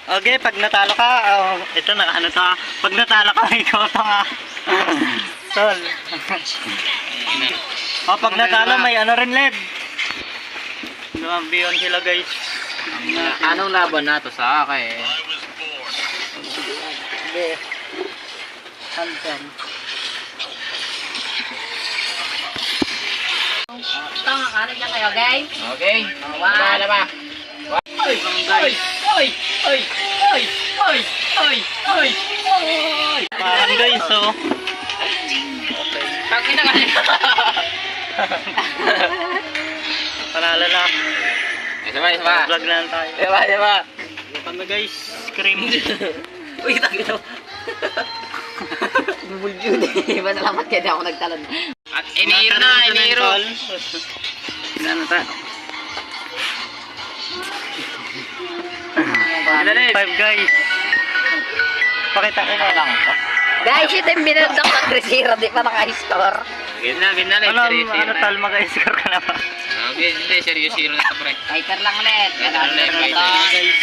Okay, pag natalo ka, ito na, ano to, pag natalo ka, ikaw to nga. Tol. Pag natalo, may ano rin, Led. Lumambiyon sila, guys. Anong laban na to sa akin? Hindi. Hantan. Ito nga, kanin niya kayo, okay? Okay. Wala ba? Oy! Oy! Oy! Oy! Oy! Oy! Oy! Oy! Oy! Parang guys, oh. Pag kinakain. Panalo na. Isa pa. Vlog na lang tayo. Diba? Lupan na guys, scream. Uy, takito. Bubulyo din. Masalamat kaya di ako nagtalon. At iniro na, iniro. Ano ta? Dali. 5 guys. Pakita ko na lang. Guys, ito yung binandang ng 3-0. Di pa naka-score. Gina na. Ano tal mag-score ka na ba? Okay, hindi. Seryoso na ito, pre. Fighter lang ulit. Fighter lang, Ganun fighter. ito.